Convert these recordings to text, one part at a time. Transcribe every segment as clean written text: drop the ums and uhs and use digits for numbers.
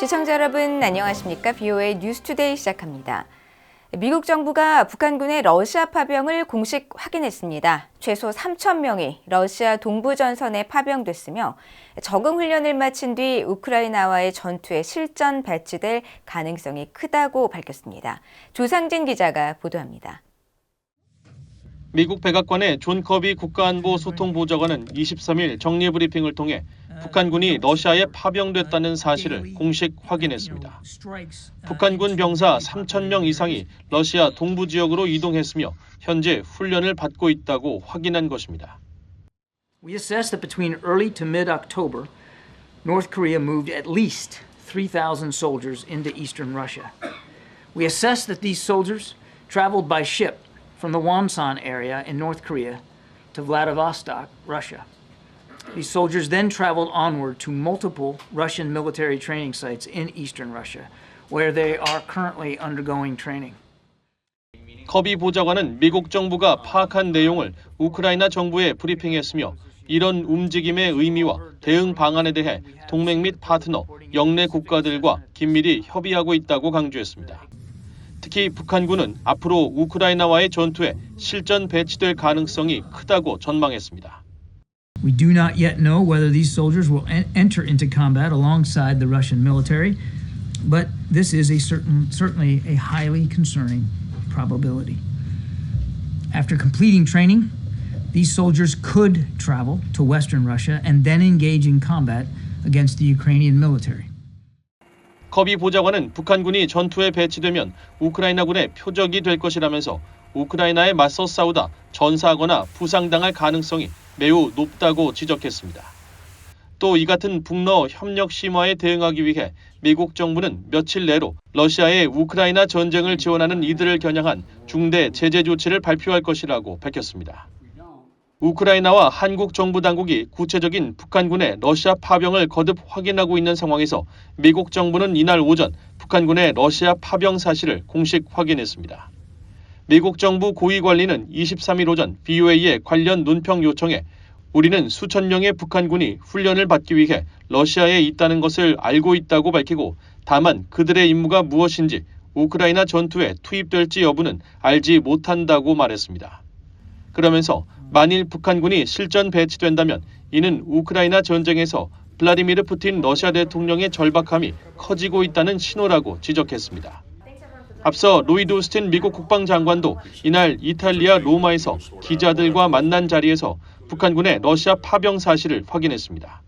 시청자 여러분 안녕하십니까? BOA 뉴스투데이 시작합니다. 미국 정부가 북한군의 러시아 파병을 공식 확인했습니다. 최소 3,000명이 러시아 동부 전선에 파병됐으며 적응 훈련을 마친 뒤 우크라이나와의 전투에 실전 배치될 가능성이 크다고 밝혔습니다. 조상진 기자가 보도합니다. 미국 백악관의 존 커비 국가안보소통보좌관은 23일 정례 브리핑을 통해 북한군이 러시아에 파병됐다는 사실을 공식 확인했습니다. 북한군 병사 3,000명 이상이 러시아 동부 지역으로 이동했으며 현재 훈련을 받고 있다고 확인한 것입니다. We assess that between early to mid-October, North Korea moved at least 3,000 soldiers into eastern Russia. We assess that these soldiers traveled by ship from the Wonsan area in North Korea to Vladivostok, Russia. These soldiers then traveled onward to multiple Russian military training sites in eastern Russia, where they are currently undergoing training. 커비 보좌관은 미국 정부가 파악한 내용을 우크라이나 정부에 브리핑했으며 이런 움직임의 의미와 대응 방안에 대해 동맹 및 파트너, 영내 국가들과 긴밀히 협의하고 있다고 강조했습니다. 특히 북한군은 앞으로 우크라이나와의 전투에 실전 배치될 가능성이 크다고 전망했습니다. We do not yet know whether these soldiers will enter into combat alongside the Russian military, but this is certainly a highly concerning probability. After completing training, these soldiers could travel to Western Russia and then engage in combat against the Ukrainian military. 커비 보좌관은 북한군이 전투에 배치되면 우크라이나군의 표적이 될 것이라면서 우크라이나에 맞서 싸우다 전사하거나 부상당할 가능성이 매우 높다고 지적했습니다. 또 이 같은 북러 협력 심화에 대응하기 위해 미국 정부는 며칠 내로 러시아의 우크라이나 전쟁을 지원하는 이들을 겨냥한 중대 제재 조치를 발표할 것이라고 밝혔습니다. 우크라이나와 한국 정부 당국이 구체적인 북한군의 러시아 파병을 거듭 확인하고 있는 상황에서 미국 정부는 이날 오전 북한군의 러시아 파병 사실을 공식 확인했습니다. 미국 정부 고위 관리는 23일 오전 BOA의 관련 논평 요청에 우리는 수천 명의 북한군이 훈련을 받기 위해 러시아에 있다는 것을 알고 있다고 밝히고 다만 그들의 임무가 무엇인지 우크라이나 전투에 투입될지 여부는 알지 못한다고 말했습니다. 그러면서 만일 북한군이 실전 배치된다면 이는 우크라이나 전쟁에서 블라디미르 푸틴 러시아 대통령의 절박함이 커지고 있다는 신호라고 지적했습니다. 앞서 로이드 오스틴 미국 국방장관도 이날 이탈리아 로마에서 기자들과 만난 자리에서 북한군의 러시아 파병 사실을 확인했습니다.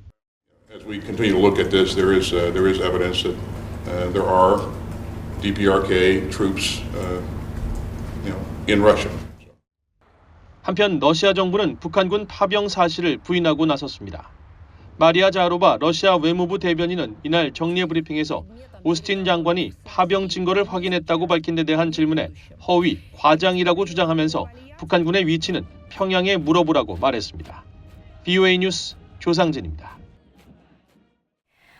As we continue to look at this, there is evidence that there are DPRK troops, in Russia. 한편 러시아 정부는 북한군 파병 사실을 부인하고 나섰습니다. 마리아 자하로바 러시아 외무부 대변인은 이날 정례 브리핑에서 오스틴 장관이 파병 증거를 확인했다고 밝힌 데 대한 질문에 허위, 과장이라고 주장하면서 북한군의 위치는 평양에 물어보라고 말했습니다. BOA 뉴스 조상진입니다.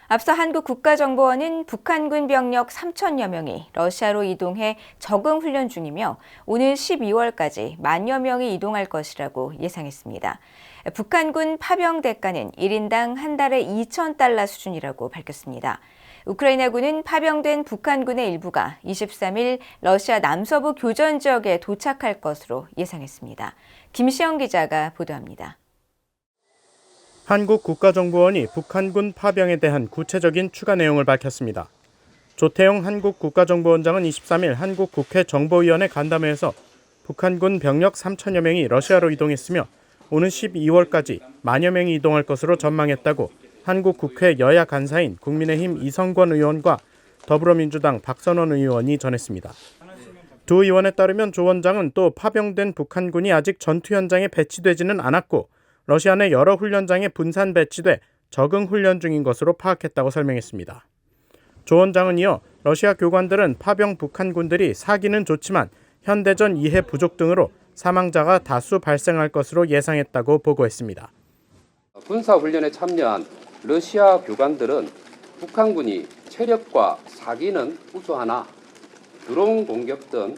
앞서 한국 국가정보원은 북한군 병력 3,000여 명이 러시아로 이동해 적응 훈련 중이며 오늘 12월까지 10,000여 명이 이동할 것이라고 예상했습니다. 북한군 파병 대가는 1인당 한 달에 $2,000 수준이라고 밝혔습니다. 우크라이나군은 파병된 북한군의 일부가 23일 러시아 남서부 교전 지역에 도착할 것으로 예상했습니다. 김시영 기자가 보도합니다. 한국 국가정보원이 북한군 파병에 대한 구체적인 추가 내용을 밝혔습니다. 조태용 한국 국가정보원장은 23일 한국 국회 정보위원회 간담회에서 북한군 병력 3,000여 명이 러시아로 이동했으며 오는 12월까지 10,000여 명이 이동할 것으로 전망했다고 한국 국회 여야 간사인 국민의힘 이성권 의원과 더불어민주당 박선원 의원이 전했습니다. 두 의원에 따르면 조 원장은 또 파병된 북한군이 아직 전투 현장에 배치되지는 않았고 러시아 내 여러 훈련장에 분산 배치돼 적응 훈련 중인 것으로 파악했다고 설명했습니다. 조 원장은 이어 러시아 교관들은 파병 북한군들이 사기는 좋지만 현대전 이해 부족 등으로 사망자가 다수 발생할 것으로 예상했다고 보고했습니다. 군사훈련에 참여한 러시아 교관들은 북한군이 체력과 사기는 우수하나 드론 공격 등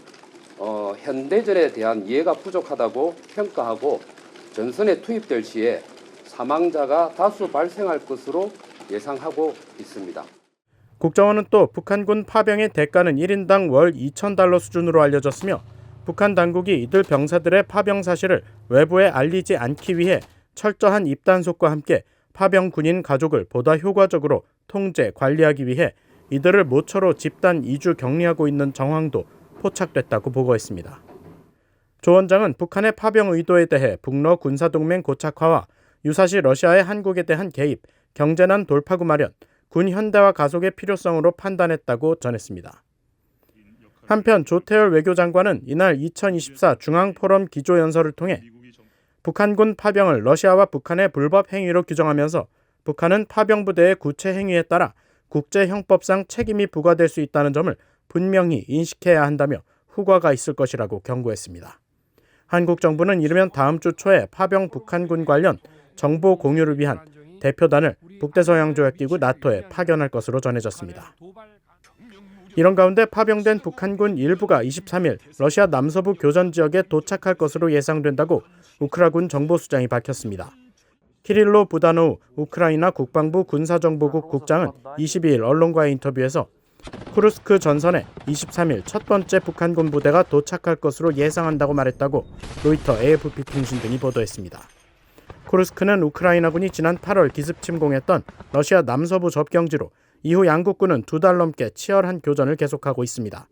현대전에 대한 이해가 부족하다고 평가하고 전선에 투입될 시에 사망자가 다수 발생할 것으로 예상하고 있습니다. 국정원은 또 북한군 파병의 대가는 1인당 월 2,000달러 수준으로 알려졌으며 북한 당국이 이들 병사들의 파병 사실을 외부에 알리지 않기 위해 철저한 입단속과 함께 파병 군인 가족을 보다 효과적으로 통제, 관리하기 위해 이들을 모처로 집단 이주 격리하고 있는 정황도 포착됐다고 보고했습니다. 조 원장은 북한의 파병 의도에 대해 북러 군사동맹 고착화와 유사시 러시아의 한국에 대한 개입, 경제난 돌파구 마련, 군 현대화 가속의 필요성으로 판단했다고 전했습니다. 한편 조태열 외교장관은 이날 2024 중앙포럼 기조연설을 통해 북한군 파병을 러시아와 북한의 불법 행위로 규정하면서 북한은 파병 부대의 구체 행위에 따라 국제형법상 책임이 부과될 수 있다는 점을 분명히 인식해야 한다며 후과가 있을 것이라고 경고했습니다. 한국 정부는 이르면 다음 주 초에 파병 북한군 관련 정보 공유를 위한 대표단을 북대서양조약기구 나토에 파견할 것으로 전해졌습니다. 이런 가운데 파병된 북한군 일부가 23일 러시아 남서부 교전 지역에 도착할 것으로 예상된다고 우크라군 정보수장이 밝혔습니다. 키릴로 부다노우 우크라이나 국방부 군사정보국 국장은 22일 언론과의 인터뷰에서 쿠르스크 전선에 23일 첫 번째 북한군 부대가 도착할 것으로 예상한다고 말했다고 로이터, AFP 통신 등이 보도했습니다. 쿠르스크는 우크라이나군이 지난 8월 기습 침공했던 러시아 남서부 접경지로 이후 양국군은 2달 넘게 치열한 교전을 계속하고 있습니다.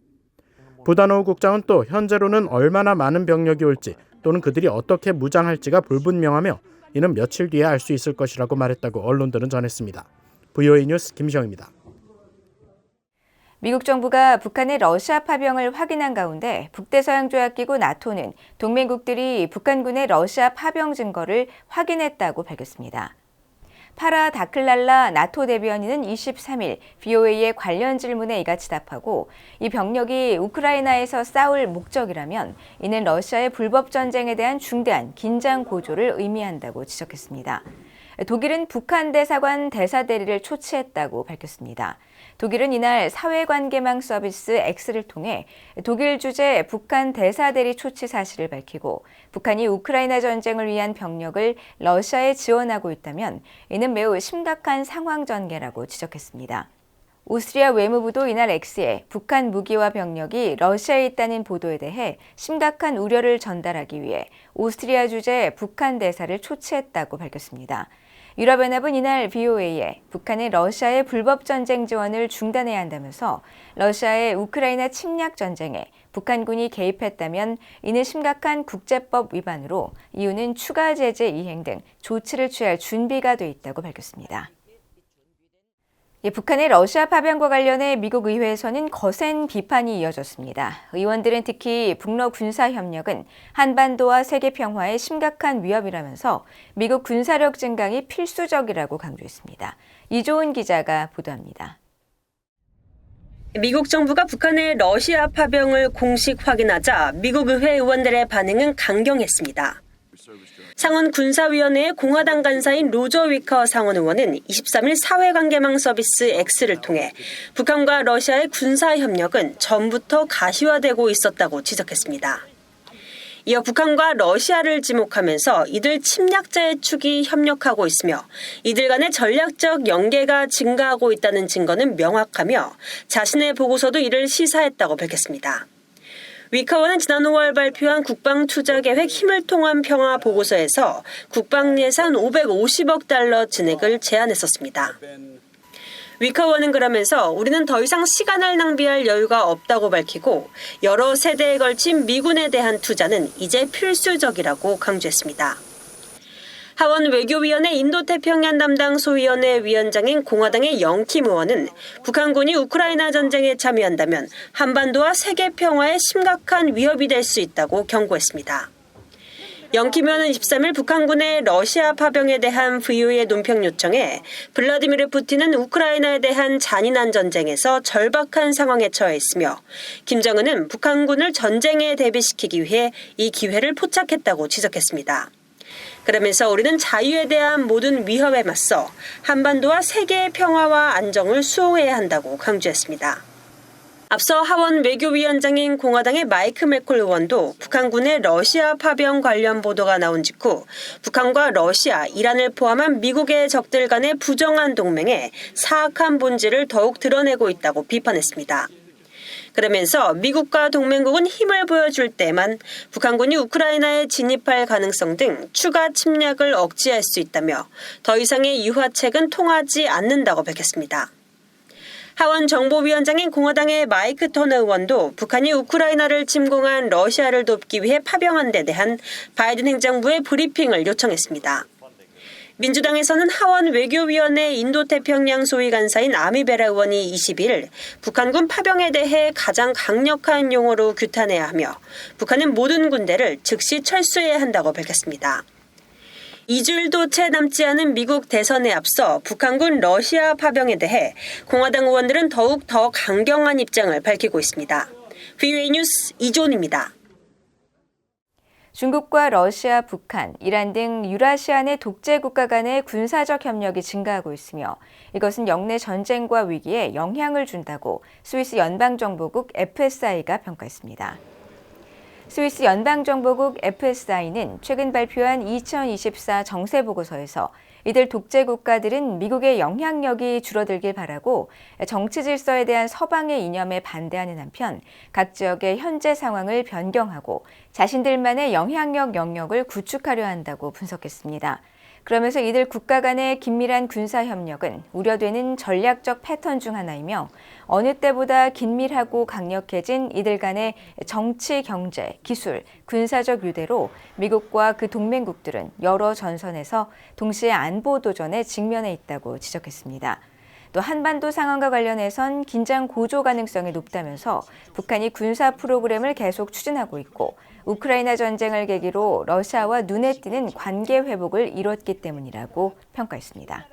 부다노우 국장은 또 현재로는 얼마나 많은 병력이 올지 또는 그들이 어떻게 무장할지가 불분명하며 이는 며칠 뒤에 알 수 있을 것이라고 말했다고 언론들은 전했습니다. VOA 뉴스 김시영입니다. 미국 정부가 북한의 러시아 파병을 확인한 가운데 북대서양조약기구 나토는 동맹국들이 북한군의 러시아 파병 증거를 확인했다고 밝혔습니다. 파라 다클랄라 나토 대변인은 23일 VOA의 관련 질문에 이같이 답하고 이 병력이 우크라이나에서 싸울 목적이라면 이는 러시아의 불법 전쟁에 대한 중대한 긴장 고조를 의미한다고 지적했습니다. 독일은 북한 대사관 대사대리를 초치했다고 밝혔습니다. 독일은 이날 사회관계망 서비스 X를 통해 독일 주재 북한 대사대리 초치 사실을 밝히고 북한이 우크라이나 전쟁을 위한 병력을 러시아에 지원하고 있다면 이는 매우 심각한 상황 전개라고 지적했습니다. 오스트리아 외무부도 이날 X에 북한 무기와 병력이 러시아에 있다는 보도에 대해 심각한 우려를 전달하기 위해 오스트리아 주재 북한 대사를 초치했다고 밝혔습니다. 유럽연합은 이날 VOA에 북한의 러시아의 불법 전쟁 지원을 중단해야 한다면서 러시아의 우크라이나 침략 전쟁에 북한군이 개입했다면 이는 심각한 국제법 위반으로 이유는 추가 제재 이행 등 조치를 취할 준비가 돼 있다고 밝혔습니다. 북한의 러시아 파병과 관련해 미국 의회에서는 거센 비판이 이어졌습니다. 의원들은 특히 북러 군사협력은 한반도와 세계 평화에 심각한 위협이라면서 미국 군사력 증강이 필수적이라고 강조했습니다. 이조은 기자가 보도합니다. 미국 정부가 북한의 러시아 파병을 공식 확인하자 미국 의회 의원들의 반응은 강경했습니다. 상원 군사위원회의 공화당 간사인 로저 위커 상원 의원은 23일 사회관계망 서비스 X를 통해 북한과 러시아의 군사협력은 전부터 가시화되고 있었다고 지적했습니다. 이어 북한과 러시아를 지목하면서 이들 침략자의 축이 협력하고 있으며 이들 간의 전략적 연계가 증가하고 있다는 증거는 명확하며 자신의 보고서도 이를 시사했다고 밝혔습니다. 위커원은 지난 5월 발표한 국방투자계획 힘을 통한 평화 보고서에서 국방예산 550억 달러 진액을 제안했었습니다. 위커원은 그러면서 우리는 더 이상 시간을 낭비할 여유가 없다고 밝히고 여러 세대에 걸친 미군에 대한 투자는 이제 필수적이라고 강조했습니다. 하원 외교위원회 인도태평양 담당 소위원회 위원장인 공화당의 영킴 의원은 북한군이 우크라이나 전쟁에 참여한다면 한반도와 세계 평화에 심각한 위협이 될 수 있다고 경고했습니다. 영킴 의원은 23일 북한군의 러시아 파병에 대한 VOA의 논평 요청에 블라디미르 푸틴은 우크라이나에 대한 잔인한 전쟁에서 절박한 상황에 처해 있으며 김정은은 북한군을 전쟁에 대비시키기 위해 이 기회를 포착했다고 지적했습니다. 그러면서 우리는 자유에 대한 모든 위협에 맞서 한반도와 세계의 평화와 안정을 수호해야 한다고 강조했습니다. 앞서 하원 외교위원장인 공화당의 마이크 맥콜 의원도 북한군의 러시아 파병 관련 보도가 나온 직후 북한과 러시아, 이란을 포함한 미국의 적들 간의 부정한 동맹에 사악한 본질을 더욱 드러내고 있다고 비판했습니다. 그러면서 미국과 동맹국은 힘을 보여줄 때만 북한군이 우크라이나에 진입할 가능성 등 추가 침략을 억제할 수 있다며 더 이상의 유화책은 통하지 않는다고 밝혔습니다. 하원 정보위원장인 공화당의 마이크 터너 의원도 북한이 우크라이나를 침공한 러시아를 돕기 위해 파병한 데 대한 바이든 행정부의 브리핑을 요청했습니다. 민주당에서는 하원 외교위원회 인도태평양 소위 간사인 아미베라 의원이 20일 북한군 파병에 대해 가장 강력한 용어로 규탄해야 하며 북한은 모든 군대를 즉시 철수해야 한다고 밝혔습니다. 2주일도 채 남지 않은 미국 대선에 앞서 북한군 러시아 파병에 대해 공화당 의원들은 더욱 더 강경한 입장을 밝히고 있습니다. VOA 뉴스 이존입니다. 중국과 러시아, 북한, 이란 등 유라시아 내 독재 국가 간의 군사적 협력이 증가하고 있으며 이것은 영내 전쟁과 위기에 영향을 준다고 스위스 연방정보국 FSI가 평가했습니다. 스위스 연방정보국 FSI는 최근 발표한 2024 정세보고서에서 이들 독재 국가들은 미국의 영향력이 줄어들길 바라고 정치 질서에 대한 서방의 이념에 반대하는 한편 각 지역의 현재 상황을 변경하고 자신들만의 영향력 영역을 구축하려 한다고 분석했습니다. 그러면서 이들 국가 간의 긴밀한 군사협력은 우려되는 전략적 패턴 중 하나이며 어느 때보다 긴밀하고 강력해진 이들 간의 정치, 경제, 기술, 군사적 유대로 미국과 그 동맹국들은 여러 전선에서 동시에 안보 도전에 직면해 있다고 지적했습니다. 또 한반도 상황과 관련해선 긴장 고조 가능성이 높다면서 북한이 군사 프로그램을 계속 추진하고 있고 우크라이나 전쟁을 계기로 러시아와 눈에 띄는 관계 회복을 이뤘기 때문이라고 평가했습니다.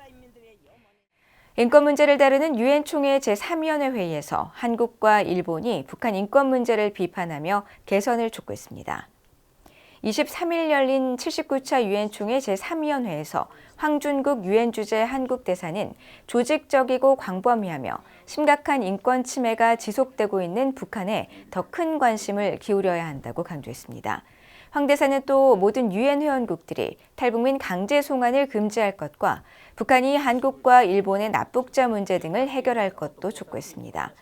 인권 문제를 다루는 유엔 총회 제3위원회 회의에서 한국과 일본이 북한 인권 문제를 비판하며 개선을 촉구했습니다. 23일 열린 79차 유엔 총회 제3위원회에서 황준국 유엔 주재 한국 대사는 조직적이고 광범위하며 심각한 인권 침해가 지속되고 있는 북한에 더 큰 관심을 기울여야 한다고 강조했습니다. 황 대사는 또 모든 유엔 회원국들이 탈북민 강제 송환을 금지할 것과 북한이 한국과 일본의 납북자 문제 등을 해결할 것도 촉구했습니다.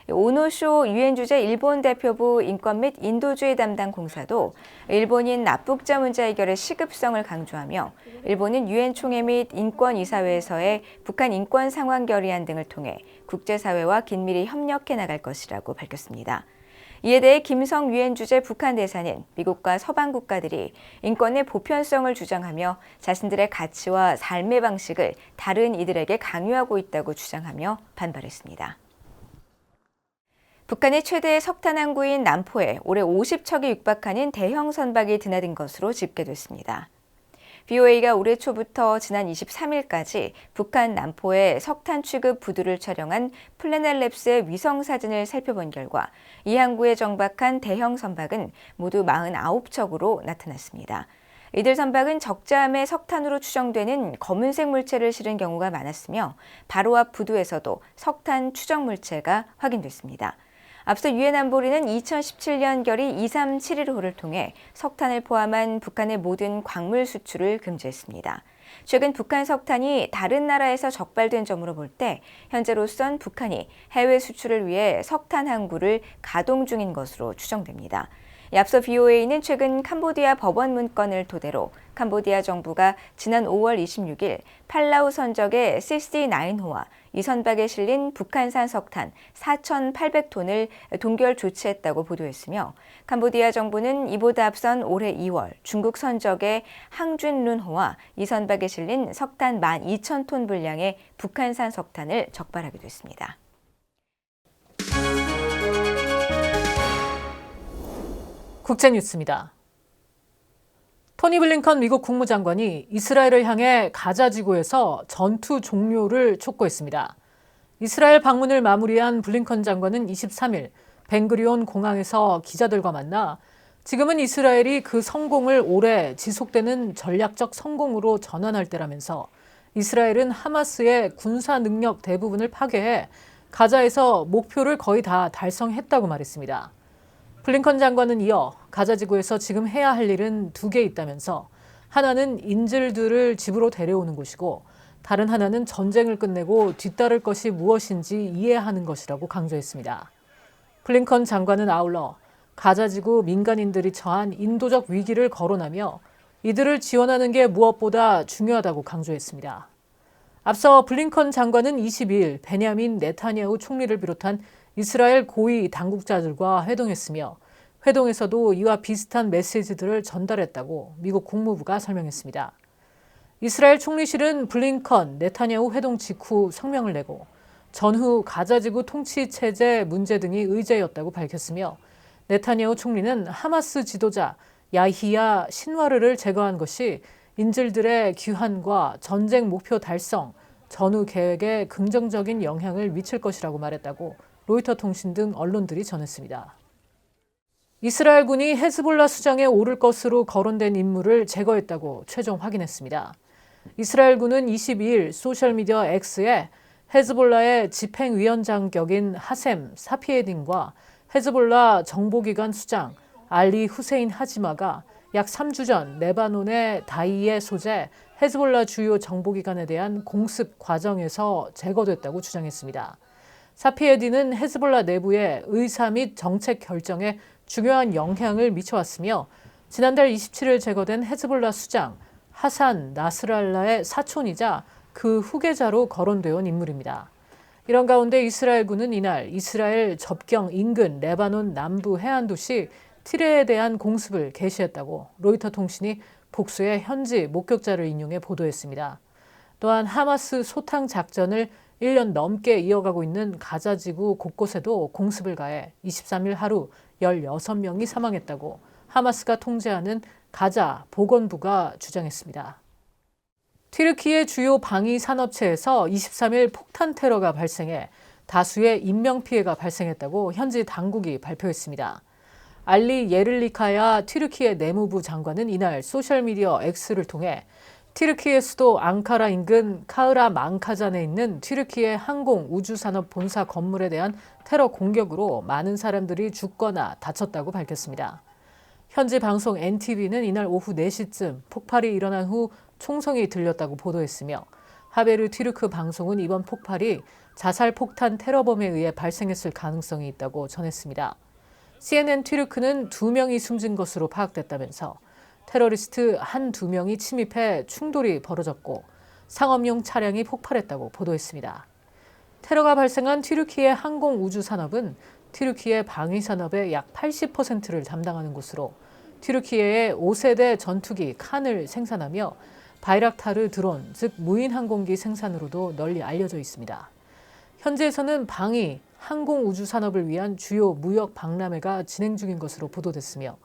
오노쇼 유엔 주재 일본 대표부 인권 및 인도주의 담당 공사도 일본인 납북자 문제 해결의 시급성을 강조하며 일본은 유엔 총회 및 인권 이사회에서의 북한 인권 상황 결의안 등을 통해 국제사회와 긴밀히 협력해 나갈 것이라고 밝혔습니다. 이에 대해 김성 유엔 주재 북한 대사는 미국과 서방 국가들이 인권의 보편성을 주장하며 자신들의 가치와 삶의 방식을 다른 이들에게 강요하고 있다고 주장하며 반발했습니다. 북한의 최대 석탄 항구인 남포에 올해 50척이 육박하는 대형 선박이 드나든 것으로 집계됐습니다. VOA가 올해 초부터 지난 23일까지 북한 남포의 석탄 취급 부두를 촬영한 플래넷랩스의 위성 사진을 살펴본 결과 이 항구에 정박한 대형 선박은 모두 49척으로 나타났습니다. 이들 선박은 적자함에 석탄으로 추정되는 검은색 물체를 실은 경우가 많았으며 바로 앞 부두에서도 석탄 추정 물체가 확인됐습니다. 앞서 유엔 안보리는 2017년 결의 2371호를 통해 석탄을 포함한 북한의 모든 광물 수출을 금지했습니다. 최근 북한 석탄이 다른 나라에서 적발된 점으로 볼 때 현재로선 북한이 해외 수출을 위해 석탄 항구를 가동 중인 것으로 추정됩니다. 앞서 VOA는 최근 캄보디아 법원 문건을 토대로 캄보디아 정부가 지난 5월 26일 팔라우 선적의 CC9호와 이 선박에 실린 북한산 석탄 4,800톤을 동결 조치했다고 보도했으며 캄보디아 정부는 이보다 앞선 올해 2월 중국 선적의 항준룬호와 이 선박에 실린 석탄 12,000톤 분량의 북한산 석탄을 적발하기도 했습니다. 국제뉴스입니다. 토니 블링컨 미국 국무장관이 이스라엘을 향해 가자 지구에서 전투 종료를 촉구했습니다. 이스라엘 방문을 마무리한 블링컨 장관은 23일 벤구리온 공항에서 기자들과 만나 지금은 이스라엘이 그 성공을 오래 지속되는 전략적 성공으로 전환할 때라면서 이스라엘은 하마스의 군사 능력 대부분을 파괴해 가자에서 목표를 거의 다 달성했다고 말했습니다. 블링컨 장관은 이어 가자 지구에서 지금 해야 할 일은 2개 있다면서 하나는 인질들을 집으로 데려오는 것이고 다른 하나는 전쟁을 끝내고 뒤따를 것이 무엇인지 이해하는 것이라고 강조했습니다. 블링컨 장관은 아울러 가자 지구 민간인들이 처한 인도적 위기를 거론하며 이들을 지원하는 게 무엇보다 중요하다고 강조했습니다. 앞서 블링컨 장관은 22일 베냐민 네타냐후 총리를 비롯한 이스라엘 고위 당국자들과 회동했으며 회동에서도 이와 비슷한 메시지들을 전달했다고 미국 국무부가 설명했습니다. 이스라엘 총리실은 블링컨 네타냐후 회동 직후 성명을 내고 전후 가자지구 통치체제 문제 등이 의제였다고 밝혔으며 네타냐후 총리는 하마스 지도자 야히야 신와르를 제거한 것이 인질들의 귀환과 전쟁 목표 달성, 전후 계획에 긍정적인 영향을 미칠 것이라고 말했다고 로이터 통신 등 언론들이 전했습니다. 이스라엘군이 헤즈볼라 수장에 오를 것으로 거론된 인물을 제거했다고 최종 확인했습니다. 이스라엘군은 22일 소셜미디어 X에 헤즈볼라의 집행위원장 격인 하셈 사피에딘과 헤즈볼라 정보기관 수장 알리 후세인 하지마가 약 3주 전 레바논의 다이에 소재 헤즈볼라 주요 정보기관에 대한 공습 과정에서 제거됐다고 주장했습니다. 사피에딘은 헤즈볼라 내부의 의사 및 정책 결정에 중요한 영향을 미쳐왔으며 지난달 27일 제거된 헤즈볼라 수장 하산 나스랄라의 사촌이자 그 후계자로 거론되어 온 인물입니다. 이런 가운데 이스라엘군은 이날 이스라엘 접경 인근 레바논 남부 해안 도시 티레에 대한 공습을 개시했다고 로이터 통신이 복수의 현지 목격자를 인용해 보도했습니다. 또한 하마스 소탕 작전을 1년 넘게 이어가고 있는 가자 지구 곳곳에도 공습을 가해 23일 하루 16명이 사망했다고 하마스가 통제하는 가자 보건부가 주장했습니다. 튀르키예 주요 방위 산업체에서 23일 폭탄 테러가 발생해 다수의 인명피해가 발생했다고 현지 당국이 발표했습니다. 알리 예를리카야 튀르키예 내무부 장관은 이날 소셜미디어 X를 통해 튀르키예 수도 앙카라 인근 카흐라 망카잔에 있는 튀르키예 항공우주산업 본사 건물에 대한 테러 공격으로 많은 사람들이 죽거나 다쳤다고 밝혔습니다. 현지 방송 NTV는 이날 오후 4시쯤 폭발이 일어난 후 총성이 들렸다고 보도했으며 하베르 튀르크 방송은 이번 폭발이 자살폭탄 테러범에 의해 발생했을 가능성이 있다고 전했습니다. CNN 튀르크는 2명이 숨진 것으로 파악됐다면서 테러리스트 한두 명이 침입해 충돌이 벌어졌고 상업용 차량이 폭발했다고 보도했습니다. 테러가 발생한 튀르키예 항공우주산업은 튀르키예 방위산업의 약 80%를 담당하는 곳으로 튀르키예의 5세대 전투기 칸을 생산하며 바이락타르 드론, 즉 무인 항공기 생산으로도 널리 알려져 있습니다. 현지에서는 방위, 항공우주산업을 위한 주요 무역 박람회가 진행 중인 것으로 보도됐으며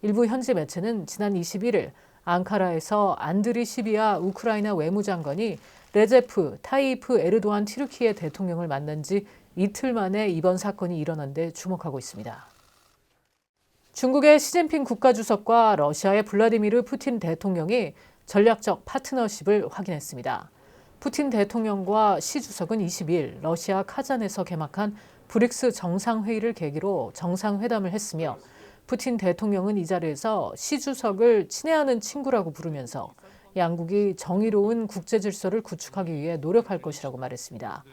일부 현지 매체는 지난 21일 앙카라에서 안드리 시비아 우크라이나 외무장관이 레제프 타이이프 에르도안 튀르키예 대통령을 만난 지 이틀 만에 이번 사건이 일어난 데 주목하고 있습니다. 중국의 시진핑 국가주석과 러시아의 블라디미르 푸틴 대통령이 전략적 파트너십을 확인했습니다. 푸틴 대통령과 시 주석은 22일 러시아 카잔에서 개막한 브릭스 정상회의를 계기로 정상회담을 했으며 푸틴 대통령은 이 자리에서 시 주석을 친애하는 친구라고 부르면서 양국이 정의로운 국제 질서를 구축하기 위해 노력할 것이라고 말했습니다.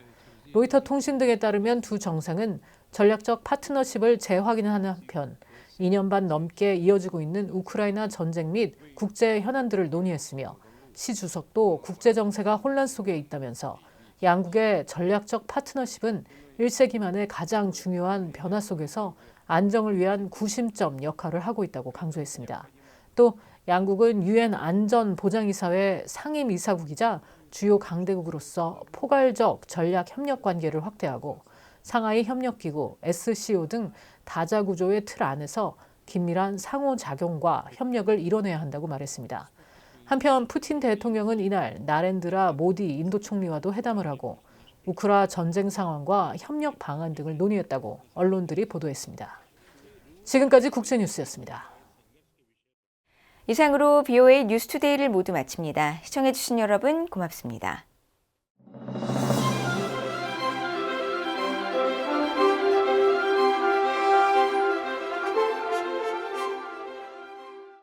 로이터 통신 등에 따르면 두 정상은 전략적 파트너십을 재확인하는 한편 2년 반 넘게 이어지고 있는 우크라이나 전쟁 및 국제 현안들을 논의했으며 시 주석도 국제 정세가 혼란 속에 있다면서 양국의 전략적 파트너십은 1세기 만에 가장 중요한 변화 속에서 안정을 위한 구심점 역할을 하고 있다고 강조했습니다. 또 양국은 유엔 안전보장이사회 상임이사국이자 주요 강대국으로서 포괄적 전략 협력 관계를 확대하고 상하이 협력기구, SCO 등 다자구조의 틀 안에서 긴밀한 상호작용과 협력을 이뤄내야 한다고 말했습니다. 한편 푸틴 대통령은 이날 나렌드라 모디 인도 총리와도 회담을 하고 우크라 전쟁 상황과 협력 방안 등을 논의했다고 언론들이 보도했습니다. 지금까지 국제뉴스였습니다. 이상으로 BOA 뉴스투데이를 모두 마칩니다. 시청해주신 여러분 고맙습니다.